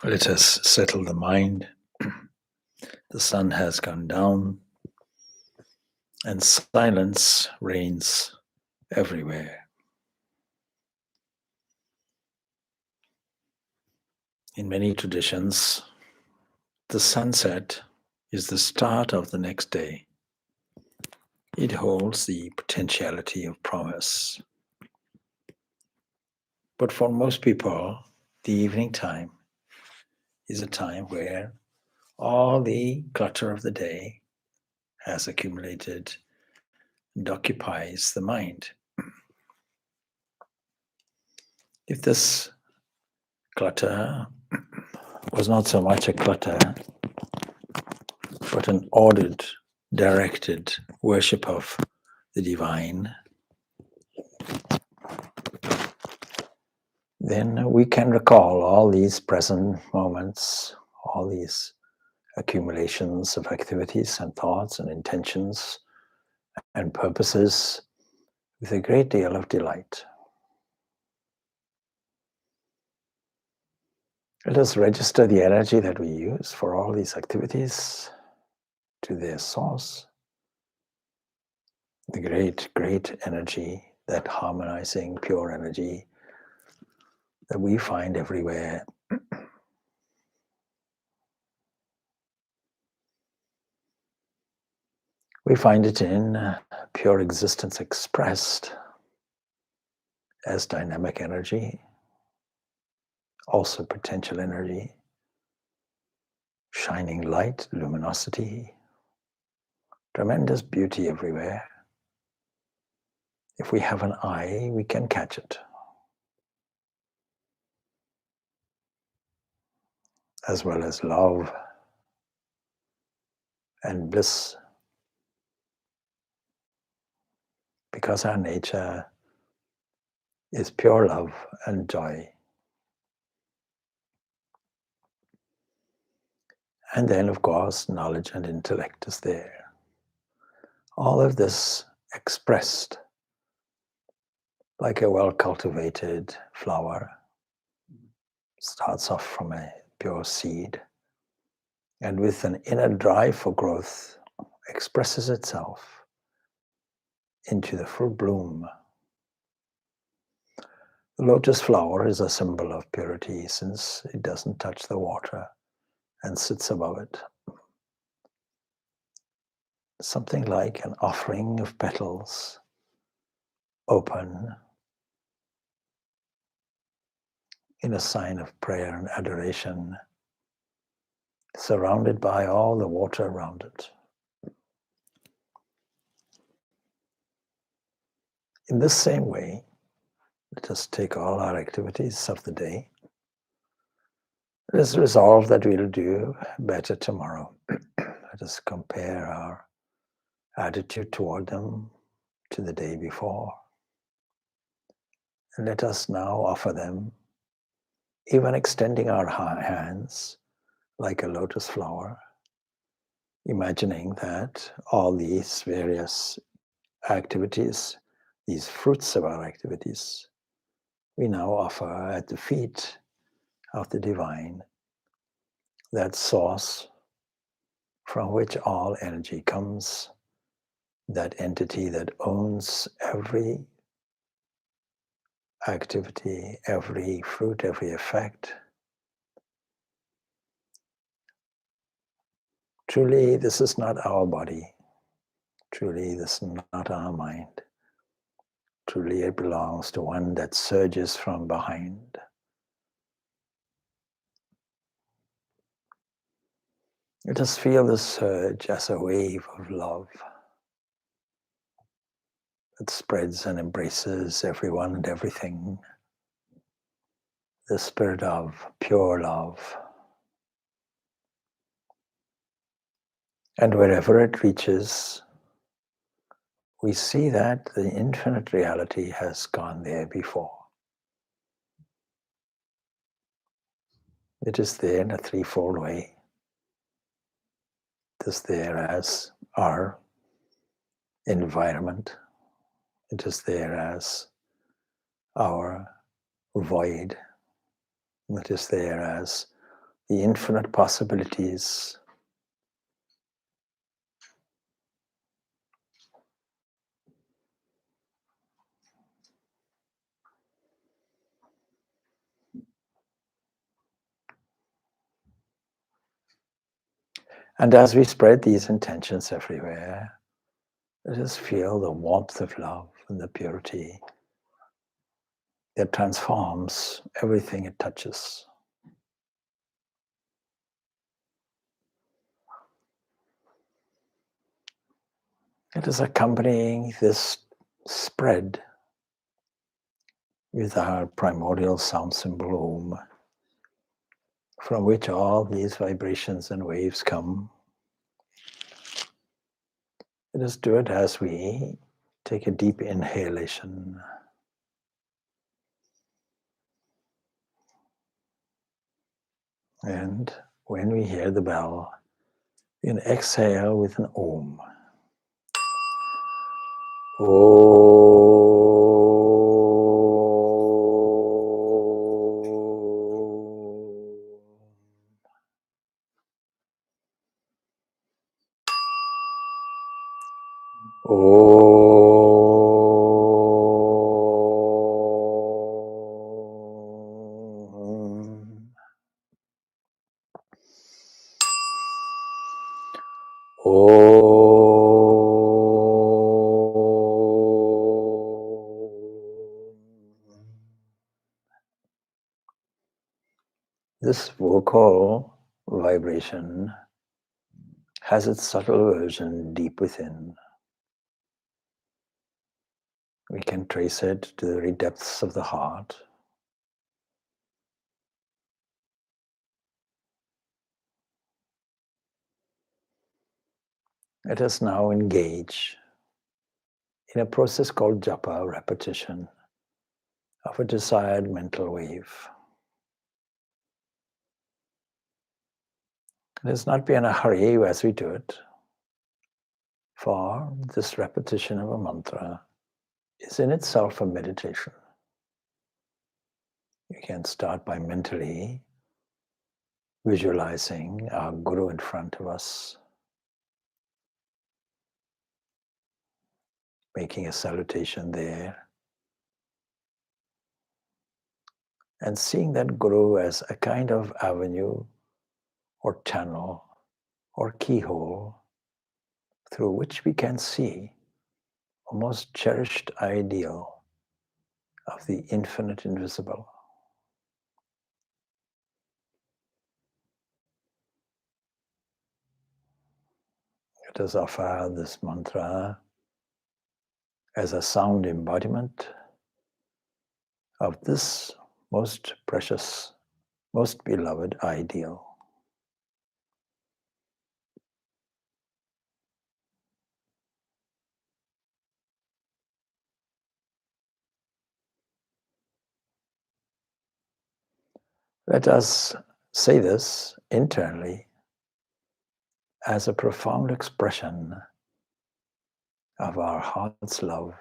Let us settle the mind. The sun has gone down and silence reigns everywhere. In many traditions, the sunset is the start of the next day. It holds the potentiality of promise. But for most people, the evening time is a time where all the clutter of the day has accumulated and occupies the mind. If this clutter was not so much a clutter, but an ordered, directed worship of the divine, then we can recall all these present moments, all these accumulations of activities and thoughts and intentions and purposes with a great deal of delight. Let us register the energy that we use for all these activities to their source, the great, great energy, that harmonizing, pure energy that we find everywhere. We find it in pure existence expressed as dynamic energy, also potential energy, shining light, luminosity, tremendous beauty everywhere. If we have an eye, we can catch it. As well as love and bliss, because our nature is pure love and joy. And then, of course, knowledge and intellect is there. All of this expressed like a well-cultivated flower, starts off from a pure seed, and with an inner drive for growth, expresses itself into the full bloom. The lotus flower is a symbol of purity since it doesn't touch the water and sits above it. Something like an offering of petals, open in a sign of prayer and adoration, surrounded by all the water around it. In this same way, let us take all our activities of the day. Let us resolve that we'll do better tomorrow. Let us compare our attitude toward them to the day before. And let us now offer them, even extending our hands like a lotus flower, imagining that all these various activities, these fruits of our activities, we now offer at the feet of the divine, that source from which all energy comes, that entity that owns every activity, every fruit, every effect. Truly, this is not our body. Truly, this is not our mind. Truly, it belongs to one that surges from behind. Let us feel the surge as a wave of love that spreads and embraces everyone and everything. The spirit of pure love. And wherever it reaches, we see that the infinite reality has gone there before. It is there in a threefold way. It is there as our environment. It is there as our void. It is there as the infinite possibilities. And as we spread these intentions everywhere, let us feel the warmth of love and the purity that transforms everything it touches. It is accompanying this spread with our primordial sound symbol Om, from which all these vibrations and waves come. Let us do it as we take a deep inhalation. And when we hear the bell, we can exhale with an Om. This vocal vibration has its subtle version deep within. We can trace it to the very depths of the heart. Let us now engage in a process called japa, repetition of a desired mental wave. Let us not be in a hurry as we do it, for this repetition of a mantra is in itself a meditation. You can start by mentally visualizing our Guru in front of us, making a salutation there, and seeing that Guru as a kind of avenue or channel or keyhole through which we can see a most cherished ideal of the infinite invisible. Let us offer this mantra as a sound embodiment of this most precious, most beloved ideal. Let us say this internally as a profound expression of our heart's love.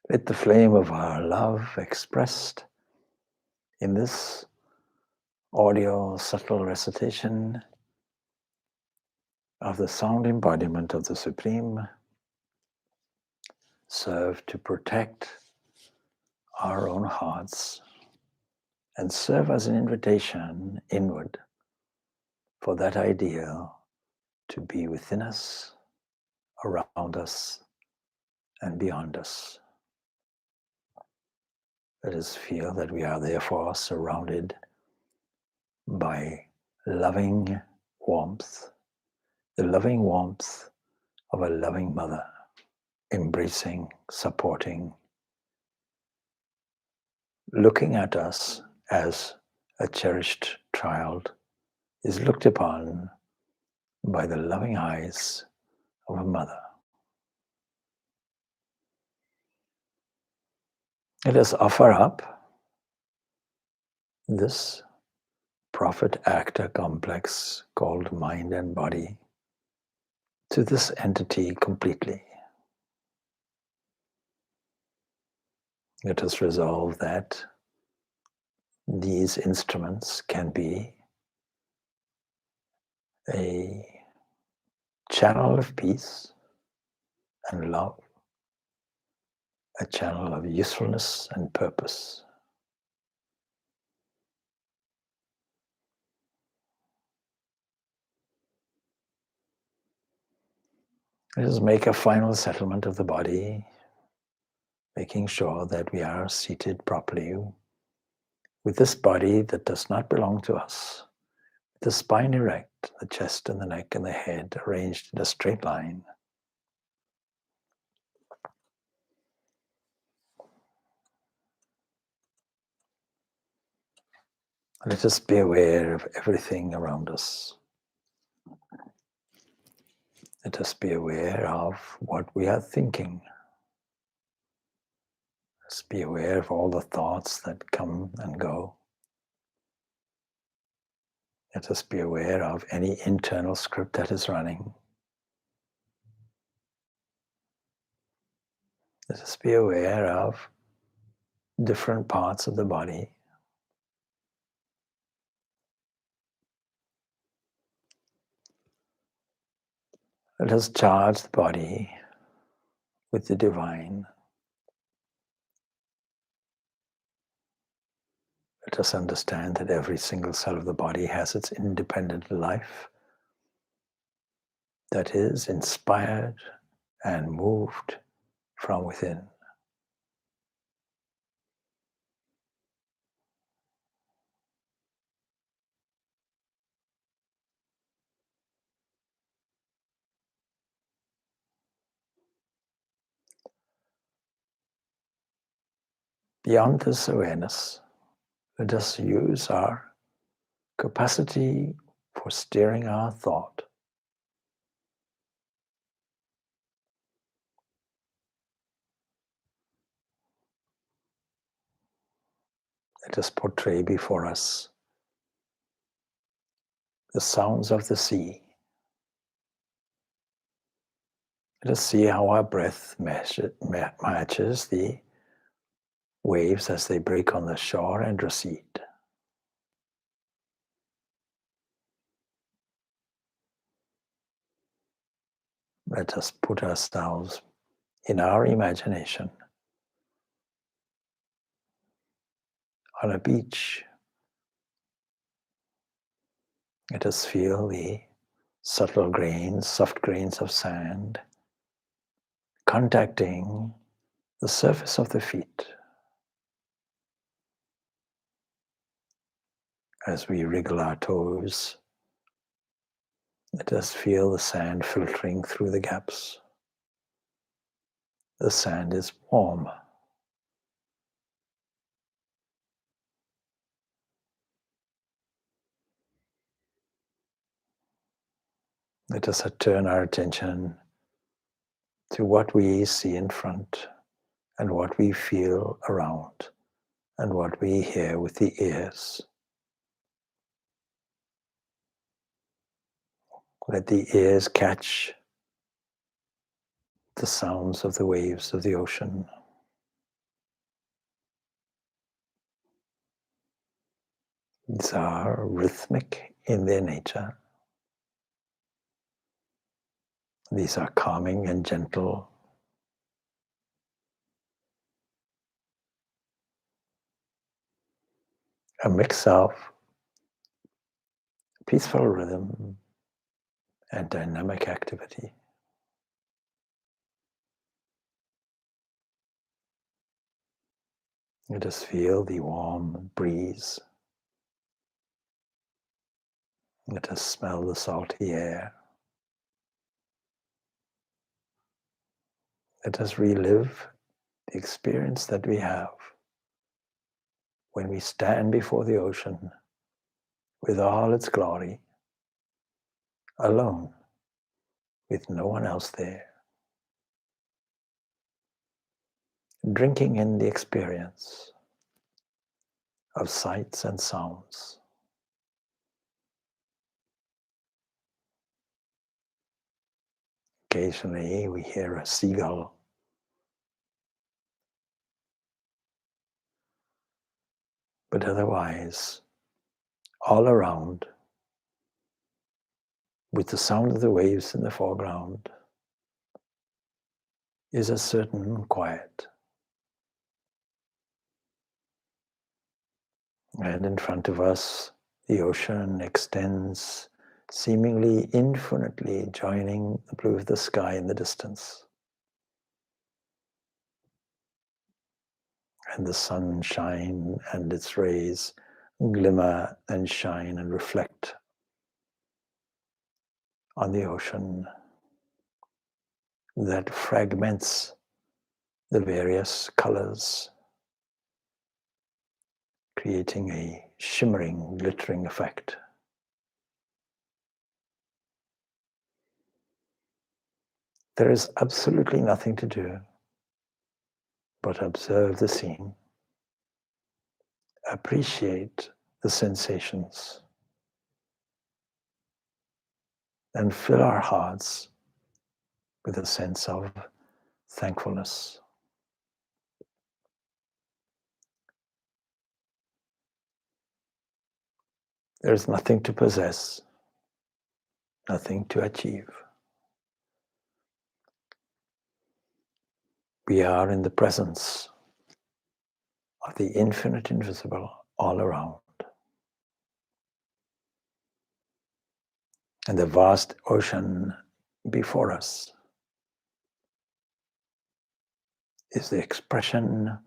Let the flame of our love expressed in this audio subtle recitation of the sound embodiment of the Supreme serve to protect our own hearts and serve as an invitation inward for that ideal to be within us, around us, and beyond us. Let us feel that we are therefore surrounded by loving warmth, the loving warmth of a loving mother, embracing, supporting, looking at us as a cherished child is looked upon by the loving eyes of a mother. Let us offer up this prophet-actor complex called mind and body to this entity completely. Let us resolve that these instruments can be a channel of peace and love, a channel of usefulness and purpose. Let us make a final settlement of the body, making sure that we are seated properly with this body that does not belong to us, the spine erect, the chest and the neck and the head arranged in a straight line. Let us be aware of everything around us. Let us be aware of what we are thinking. Let's be aware of all the thoughts that come and go. Let us be aware of any internal script that is running. Let us be aware of different parts of the body. Let us charge the body with the divine. Let us understand that every single cell of the body has its independent life that is inspired and moved from within. Beyond this awareness, let us use our capacity for steering our thought. Let us portray before us the sounds of the sea. Let us see how our breath matches the waves as they break on the shore and recede. Let us put ourselves in our imagination on a beach. Let us feel the subtle grains, soft grains of sand contacting the surface of the feet. As we wriggle our toes, let us feel the sand filtering through the gaps. The sand is warm. Let us turn our attention to what we see in front and what we feel around and what we hear with the ears. Let the ears catch the sounds of the waves of the ocean. These are rhythmic in their nature. These are calming and gentle. A mix of peaceful rhythm and dynamic activity. Let us feel the warm breeze. Let us smell the salty air. Let us relive the experience that we have when we stand before the ocean with all its glory, alone, with no one else there, drinking in the experience of sights and sounds. Occasionally we hear a seagull, but otherwise, all around, with the sound of the waves in the foreground, is a certain quiet. And in front of us, the ocean extends seemingly infinitely, joining the blue of the sky in the distance. And the sunshine and its rays glimmer and shine and reflect on the ocean that fragments the various colors, creating a shimmering, glittering effect. There is absolutely nothing to do but observe the scene, appreciate the sensations, and fill our hearts with a sense of thankfulness. There is nothing to possess, nothing to achieve. We are in the presence of the infinite invisible all around. And the vast ocean before us is the expression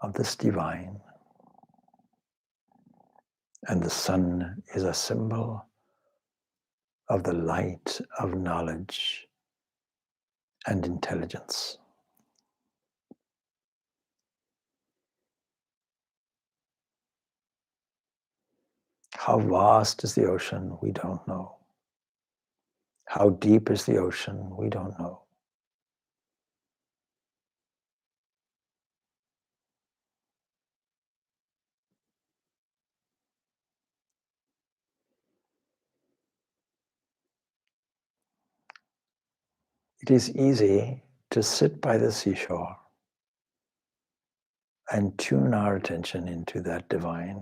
of this divine. And the sun is a symbol of the light of knowledge and intelligence. How vast is the ocean? We don't know. How deep is the ocean? We don't know. It is easy to sit by the seashore and tune our attention into that divine.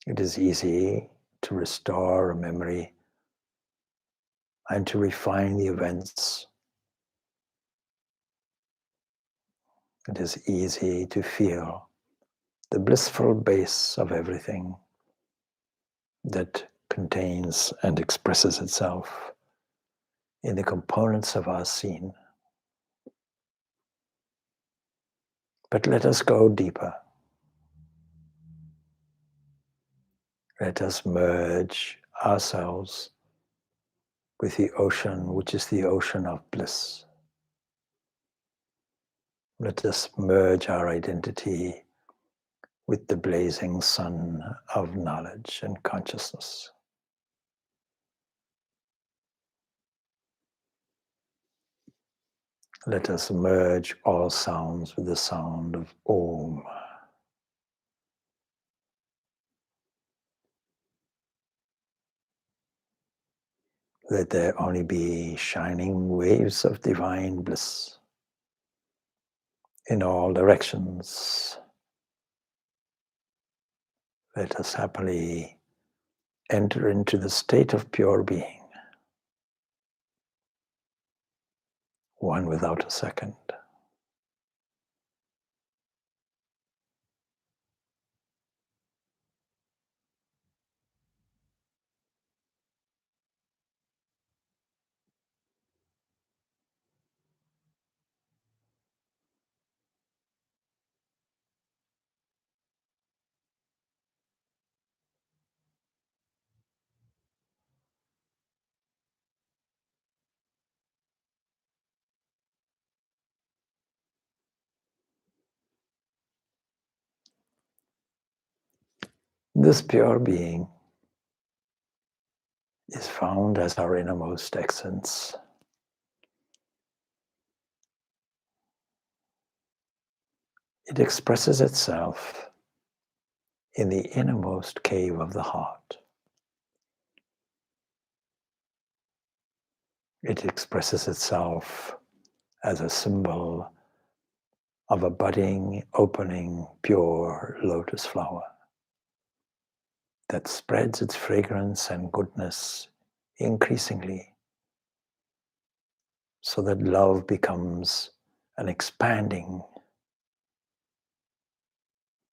It is easy to restore a memory and to refine the events. It is easy to feel the blissful base of everything that contains and expresses itself in the components of our scene. But let us go deeper. Let us merge ourselves with the ocean, which is the ocean of bliss. Let us merge our identity with the blazing sun of knowledge and consciousness. Let us merge all sounds with the sound of Om. Let there only be shining waves of divine bliss in all directions, Let us happily enter into the state of pure being, one without a second. This pure being is found as our innermost essence. It expresses itself in the innermost cave of the heart. It expresses itself as a symbol of a budding, opening, pure lotus flower that spreads its fragrance and goodness increasingly, so that love becomes an expanding,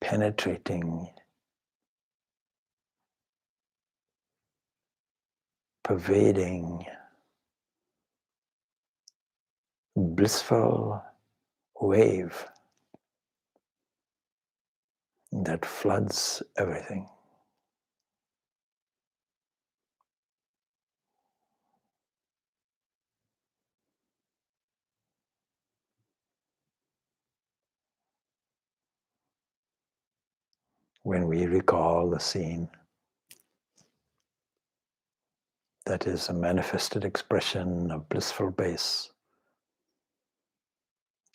penetrating, pervading, blissful wave that floods everything. When we recall the scene, that is a manifested expression of blissful bliss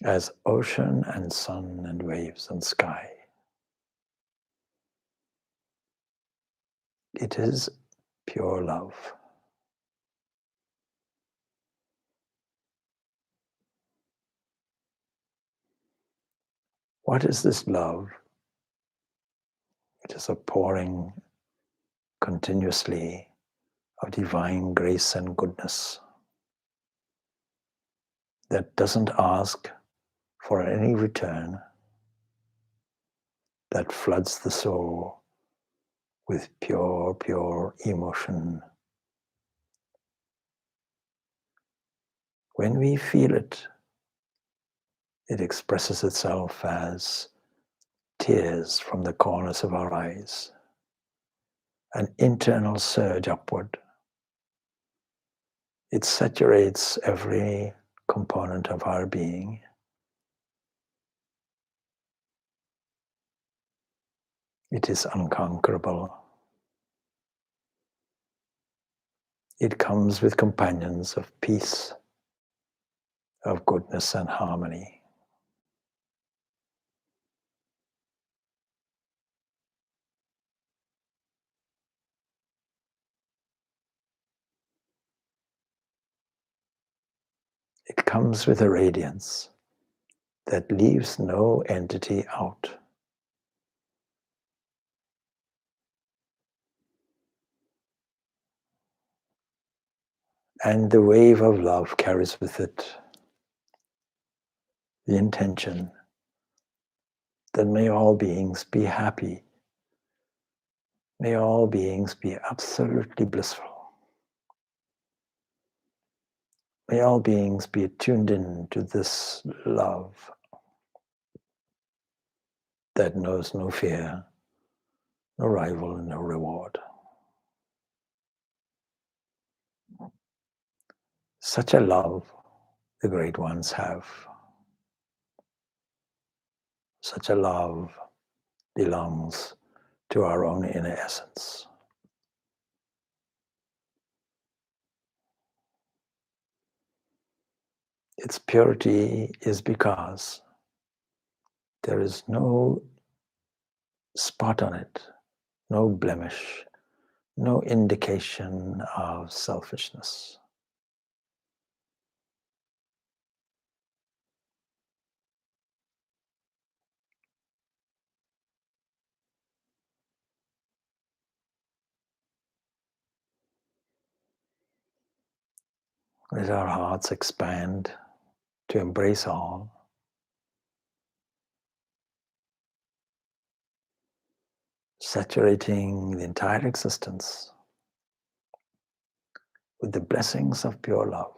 as ocean and sun and waves and sky. It is pure love. What is this love? It is a pouring continuously of divine grace and goodness that doesn't ask for any return, that floods the soul with pure, pure emotion. When we feel it, it expresses itself as tears from the corners of our eyes, an internal surge upward. It saturates every component of our being. It is unconquerable. It comes with companions of peace, of goodness and harmony. It comes with a radiance that leaves no entity out. And the wave of love carries with it the intention that may all beings be happy. May all beings be absolutely blissful. May all beings be tuned in to this love that knows no fear, no rival, and no reward. Such a love the great ones have. Such a love belongs to our own inner essence. Its purity is because there is no spot on it, no blemish, no indication of selfishness. Let our hearts expand to embrace all. Saturating the entire existence with the blessings of pure love.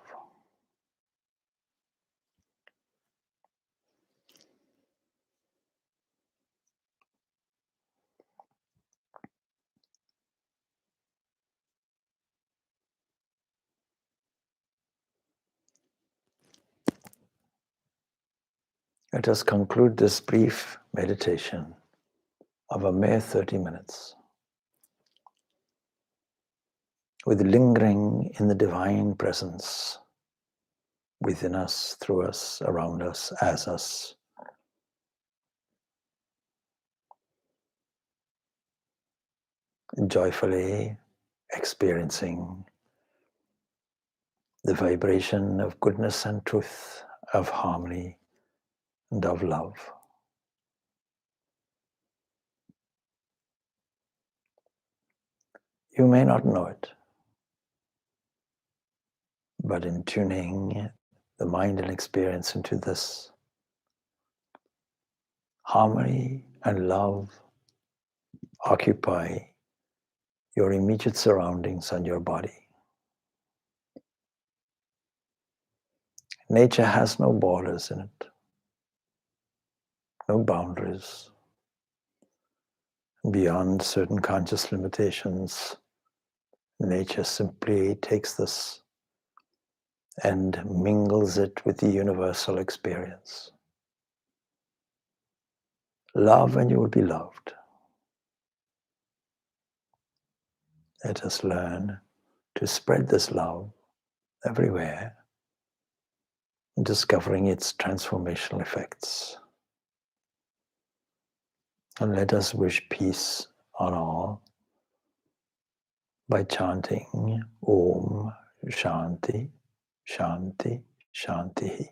Let us conclude this brief meditation of a mere 30 minutes with lingering in the divine presence within us, through us, around us, as us. Joyfully experiencing the vibration of goodness and truth, of harmony and of love. You may not know it, but in tuning the mind and experience into this harmony and love, occupy your immediate surroundings and your body. Nature has no borders in it, no boundaries. Beyond certain conscious limitations, nature simply takes this and mingles it with the universal experience. Love and you will be loved. Let us learn to spread this love everywhere, discovering its transformational effects. And let us wish peace on all by chanting Om Shanti, Shanti, Shanti.